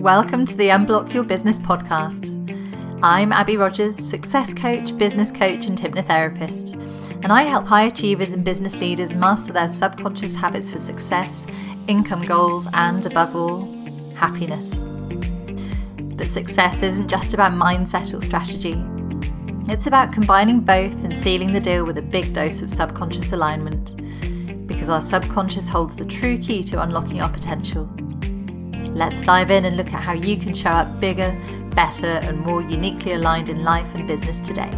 Welcome to the Unblock Your Business podcast. I'm Abby Rogers, success coach, business coach and hypnotherapist, and I help high achievers and business leaders master their subconscious habits for success, income goals and, above all, happiness. But success isn't just about mindset or strategy. It's about combining both and sealing the deal with a big dose of subconscious alignment, because our subconscious holds the true key to unlocking our potential. Let's dive in and look at how you can show up bigger, better and more uniquely aligned in life and business today.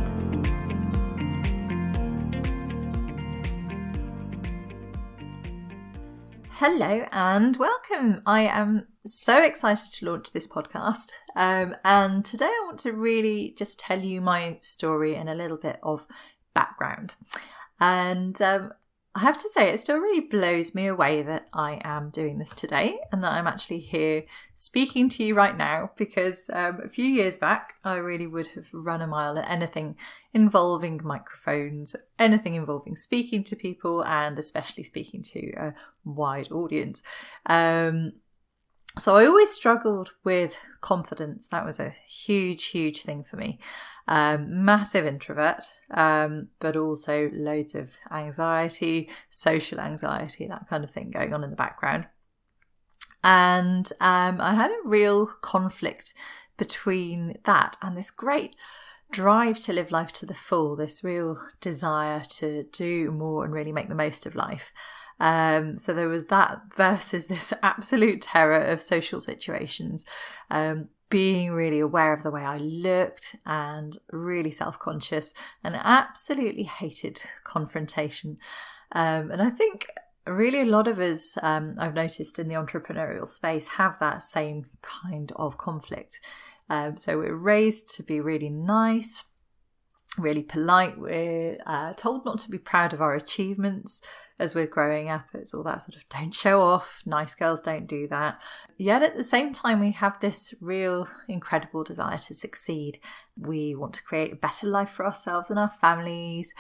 Hello and welcome. I am so excited to launch this podcast, and today I want to really just tell you my story and a little bit of background. And I have to say, it still really blows me away that I am doing this today and that I'm actually here speaking to you right now, because a few years back, I really would have run a mile at anything involving microphones, anything involving speaking to people and especially speaking to a wide audience. So I always struggled with confidence. That was a huge thing for me. Massive introvert, but also loads of anxiety, social anxiety, that kind of thing going on in the background. And I had a real conflict between that and this great drive to live life to the full, this real desire to do more and really make the most of life. So there was that versus this absolute terror of social situations, being really aware of the way I looked and really self-conscious and absolutely hated confrontation. And I think really a lot of us, I've noticed in the entrepreneurial space, have that same kind of conflict. So we're raised to be really nice, really polite. We're told not to be proud of our achievements as we're growing up. It's all that sort of don't show off, nice girls don't do that. Yet at the same time, we have this real incredible desire to succeed. We want to create a better life for ourselves and our families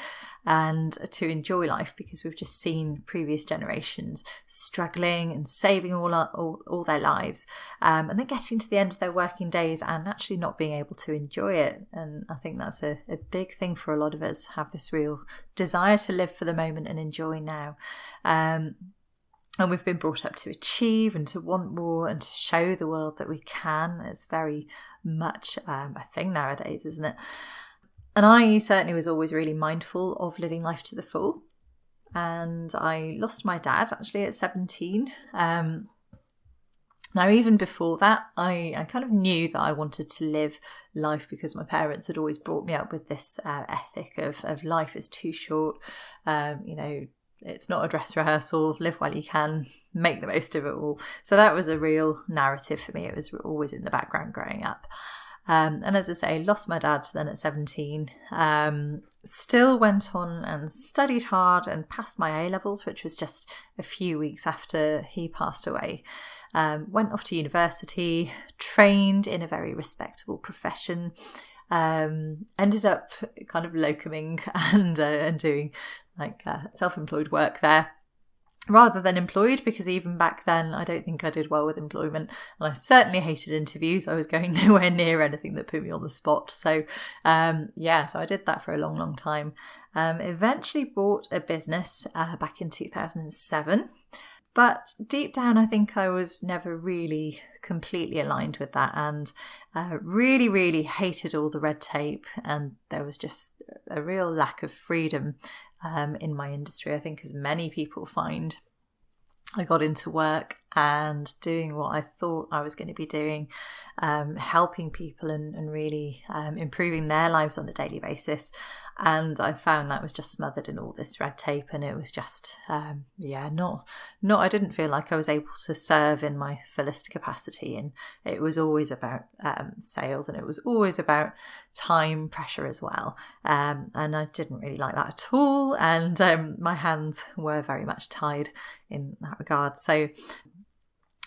and to enjoy life, because we've just seen previous generations struggling and saving all their lives, and then getting to the end of their working days and actually not being able to enjoy it. And I think that's a big thing for a lot of us, have this real desire to live for the moment and enjoy now. And we've been brought up to achieve and to want more and to show the world that we can. It's very much a thing nowadays, isn't it? And I certainly was always really mindful of living life to the full. And I lost my dad actually at 17. Now, even before that, I kind of knew that I wanted to live life, because my parents had always brought me up with this ethic of life is too short. It's not a dress rehearsal, live while you can, make the most of it all. So that was a real narrative for me. It was always in the background growing up. And as I say, lost my dad then at 17, still went on and studied hard and passed my A-levels, which was just a few weeks after he passed away. Went off to university, trained in a very respectable profession, ended up kind of locuming and doing self-employed work there rather than employed, because even back then I don't think I did well with employment, and I certainly hated interviews. I was going nowhere near anything that put me on the spot. So so I did that for a long time. Eventually bought a business back in 2007. But deep down, I think I was never really completely aligned with that, and really hated all the red tape. And there was just a real lack of freedom in my industry, I think, as many people find. I got into work and doing what I thought I was going to be doing, helping people and really improving their lives on a daily basis. And I found that was just smothered in all this red tape, and it was just, I didn't feel like I was able to serve in my fullest capacity. And it was always about sales, and it was always about time pressure as well. And I didn't really like that at all. And my hands were very much tied in that regard. So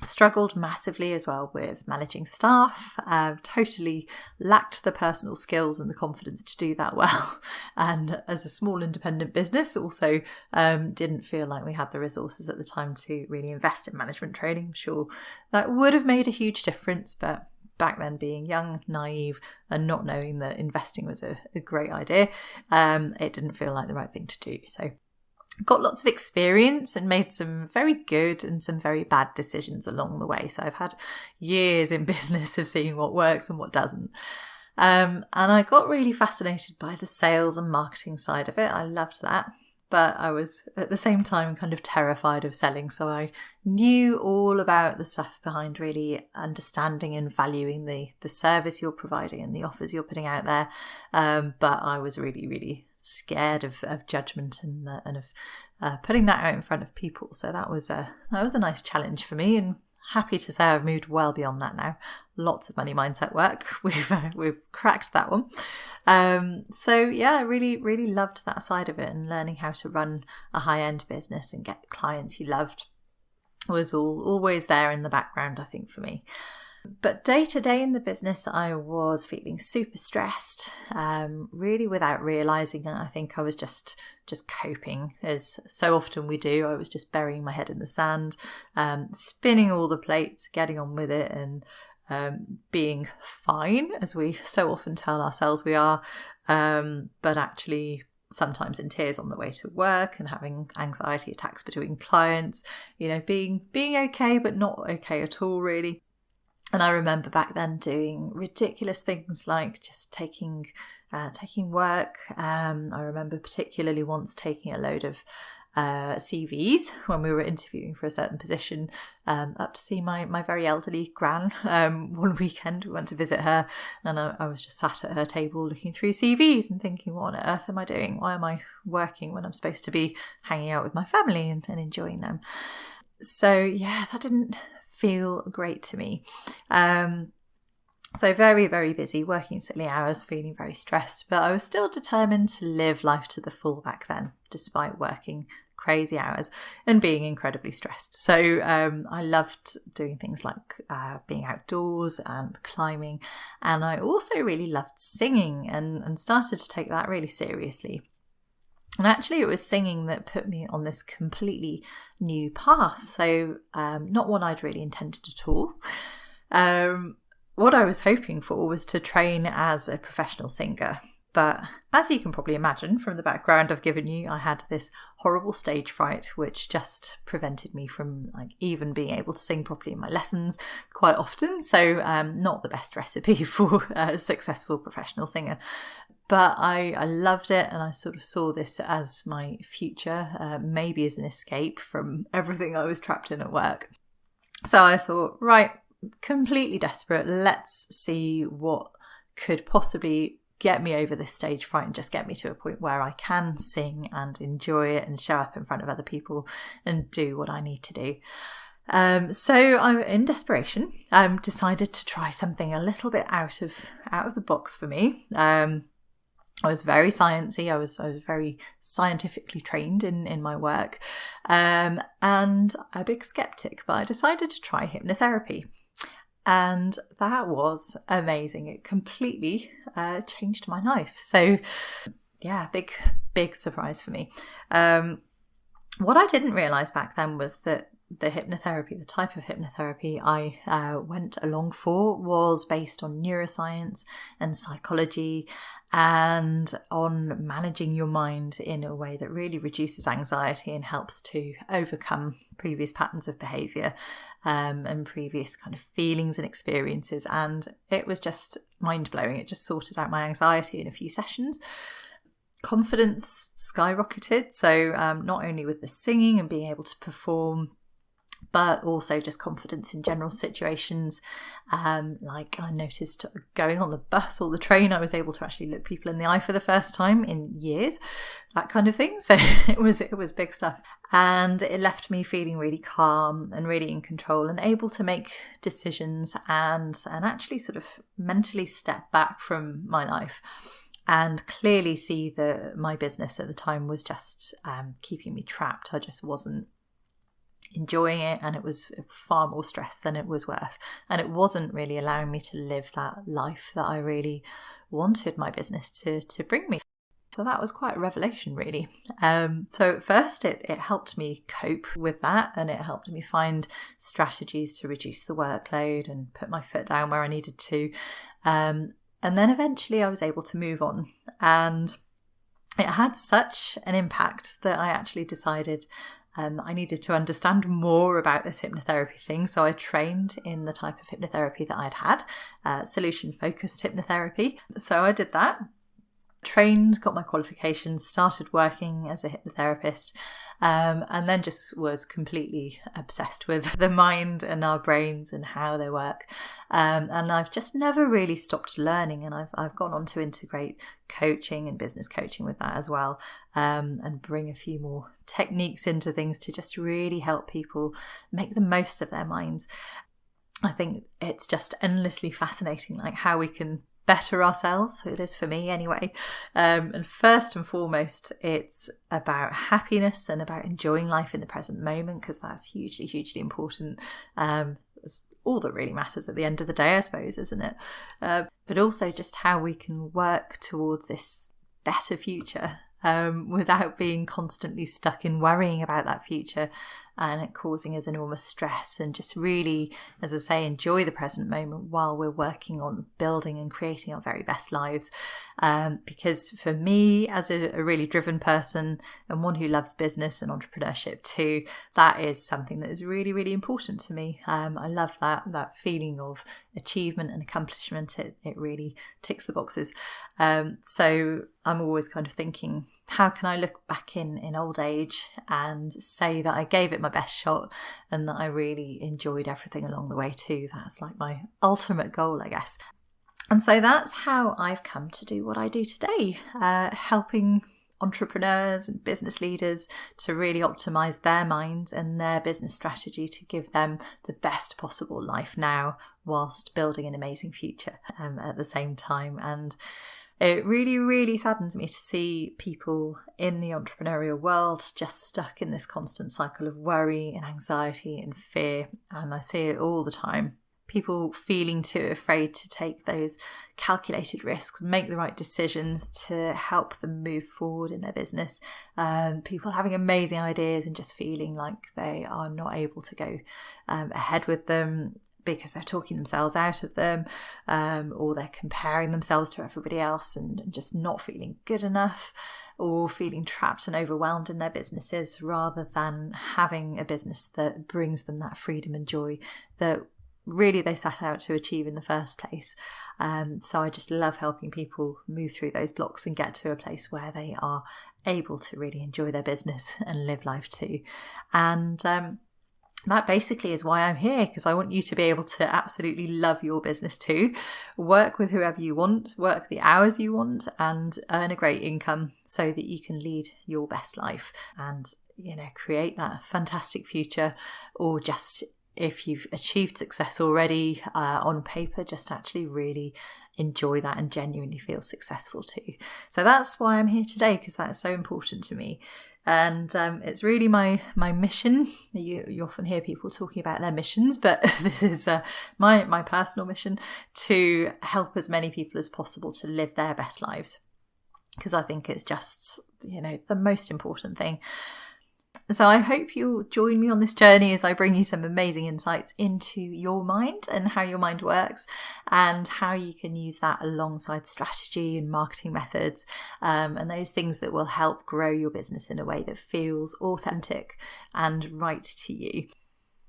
Struggled massively as well with managing staff, totally lacked the personal skills and the confidence to do that well. And as a small independent business, also didn't feel like we had the resources at the time to really invest in management training. I'm sure that would have made a huge difference, but back then, being young, naive, and not knowing that investing was a great idea, it didn't feel like the right thing to do. So got lots of experience and made some very good and some very bad decisions along the way. So I've had years in business of seeing what works and what doesn't. And I got really fascinated by the sales and marketing side of it. I loved that. But I was at the same time kind of terrified of selling. So I knew all about the stuff behind really understanding and valuing the service you're providing and the offers you're putting out there. But I was really, really scared of judgment and of putting that out in front of people. So that was a nice challenge for me, and happy to say I've moved well beyond that now. Lots of money mindset work. We've cracked that one. So yeah, I really, really loved that side of it, and learning how to run a high-end business and get clients you loved was always there in the background, I think, for me. But day to day in the business, I was feeling super stressed, really without realising it. I think I was just coping, as so often we do. I was just burying my head in the sand, spinning all the plates, getting on with it, and being fine, as we so often tell ourselves we are, but actually sometimes in tears on the way to work and having anxiety attacks between clients, being okay, but not okay at all, really. And I remember back then doing ridiculous things like just taking work. I remember particularly once taking a load of CVs when we were interviewing for a certain position, up to see my very elderly gran. One weekend we went to visit her, and I was just sat at her table looking through CVs and thinking, what on earth am I doing? Why am I working when I'm supposed to be hanging out with my family and enjoying them? So yeah, that didn't feel great to me. So very, very busy, working silly hours, feeling very stressed, but I was still determined to live life to the full back then, despite working crazy hours and being incredibly stressed. So I loved doing things like being outdoors and climbing, and I also really loved singing and started to take that really seriously. And actually, it was singing that put me on this completely new path. So not one I'd really intended at all. What I was hoping for was to train as a professional singer. But as you can probably imagine from the background I've given you, I had this horrible stage fright, which just prevented me from even being able to sing properly in my lessons quite often. So not the best recipe for a successful professional singer. But I loved it, and I sort of saw this as my future, maybe as an escape from everything I was trapped in at work. So I thought, right, completely desperate, let's see what could possibly get me over this stage fright and just get me to a point where I can sing and enjoy it and show up in front of other people and do what I need to do. So I, in desperation, decided to try something a little bit out of the box for me. I was very sciencey. I was very scientifically trained in my work, and a big skeptic. But I decided to try hypnotherapy, and that was amazing. It completely changed my life. So, yeah, big surprise for me. What I didn't realise back then was that the type of hypnotherapy I went along for was based on neuroscience and psychology and on managing your mind in a way that really reduces anxiety and helps to overcome previous patterns of behaviour and previous kind of feelings and experiences. And it was just mind-blowing. It just sorted out my anxiety in a few sessions. Confidence skyrocketed. So not only with the singing and being able to perform, but also just confidence in general situations. Like I noticed going on the bus or the train, I was able to actually look people in the eye for the first time in years, that kind of thing. So it was big stuff. And it left me feeling really calm and really in control and able to make decisions and actually sort of mentally step back from my life and clearly see that my business at the time was just keeping me trapped. I just wasn't enjoying it, and it was far more stress than it was worth, and it wasn't really allowing me to live that life that I really wanted my business to bring me. So that was quite a revelation, really. So at first it helped me cope with that, and it helped me find strategies to reduce the workload and put my foot down where I needed to, and then eventually I was able to move on, and it had such an impact that I actually decided I needed to understand more about this hypnotherapy thing. So I trained in the type of hypnotherapy that I'd had, solution-focused hypnotherapy. So I did that, trained, got my qualifications, started working as a hypnotherapist, and then just was completely obsessed with the mind and our brains and how they work. And I've just never really stopped learning, and I've gone on to integrate coaching and business coaching with that as well, and bring a few more techniques into things to just really help people make the most of their minds. I think it's just endlessly fascinating, like how we can better ourselves. It is for me anyway. And first and foremost, it's about happiness and about enjoying life in the present moment, because that's hugely, hugely important. It's all that really matters at the end of the day, I suppose, isn't it? But also just how we can work towards this better future without being constantly stuck in worrying about that future and it causing us enormous stress, and just really, as I say, enjoy the present moment while we're working on building and creating our very best lives. Because for me, as a really driven person and one who loves business and entrepreneurship too, that is something that is really, really important to me. I love that feeling of achievement and accomplishment. It really ticks the boxes. So I'm always kind of thinking, how can I look back in old age and say that I gave it my best shot and that I really enjoyed everything along the way too? That's like my ultimate goal, I guess. And so that's how I've come to do what I do today, helping entrepreneurs and business leaders to really optimize their minds and their business strategy to give them the best possible life now, whilst building an amazing future at the same time. And it really, really saddens me to see people in the entrepreneurial world just stuck in this constant cycle of worry and anxiety and fear. And I see it all the time. People feeling too afraid to take those calculated risks, make the right decisions to help them move forward in their business. People having amazing ideas and just feeling like they are not able to go ahead with them because they're talking themselves out of them, or they're comparing themselves to everybody else and just not feeling good enough, or feeling trapped and overwhelmed in their businesses, rather than having a business that brings them that freedom and joy that really they set out to achieve in the first place. So I just love helping people move through those blocks and get to a place where they are able to really enjoy their business and live life too. And that basically is why I'm here, because I want you to be able to absolutely love your business too, work with whoever you want, work the hours you want, and earn a great income so that you can lead your best life and, create that fantastic future, or just, if you've achieved success already on paper, just actually really enjoy that and genuinely feel successful too. So that's why I'm here today, because that's so important to me. And it's really my mission. You often hear people talking about their missions, but this is my personal mission, to help as many people as possible to live their best lives, because I think it's just, the most important thing. So I hope you'll join me on this journey as I bring you some amazing insights into your mind and how your mind works, and how you can use that alongside strategy and marketing methods, and those things that will help grow your business in a way that feels authentic and right to you.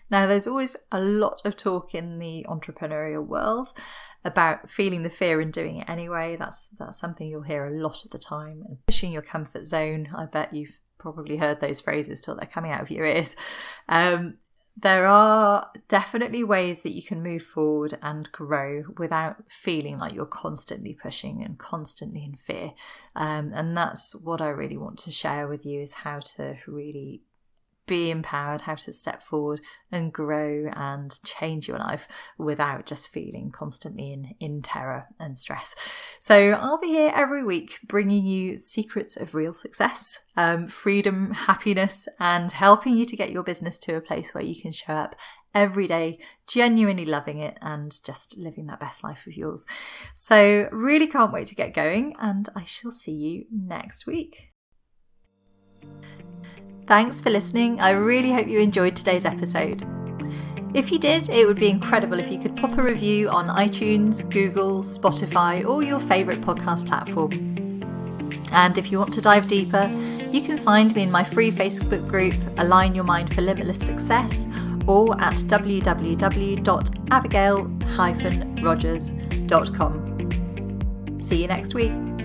Now, there's always a lot of talk in the entrepreneurial world about feeling the fear and doing it anyway. That's something you'll hear a lot of the time. And pushing your comfort zone, I bet you've probably heard those phrases till they're coming out of your ears. There are definitely ways that you can move forward and grow without feeling like you're constantly pushing and constantly in fear. And that's what I really want to share with you, is how to really be empowered, how to step forward and grow and change your life without just feeling constantly in terror and stress. So I'll be here every week bringing you secrets of real success, freedom, happiness, and helping you to get your business to a place where you can show up every day, genuinely loving it and just living that best life of yours. So really can't wait to get going, and I shall see you next week. Thanks for listening. I really hope you enjoyed today's episode. If you did, it would be incredible if you could pop a review on iTunes, Google, Spotify, or your favourite podcast platform. And if you want to dive deeper, you can find me in my free Facebook group, Align Your Mind for Limitless Success, or at www.abigail-rogers.com. See you next week.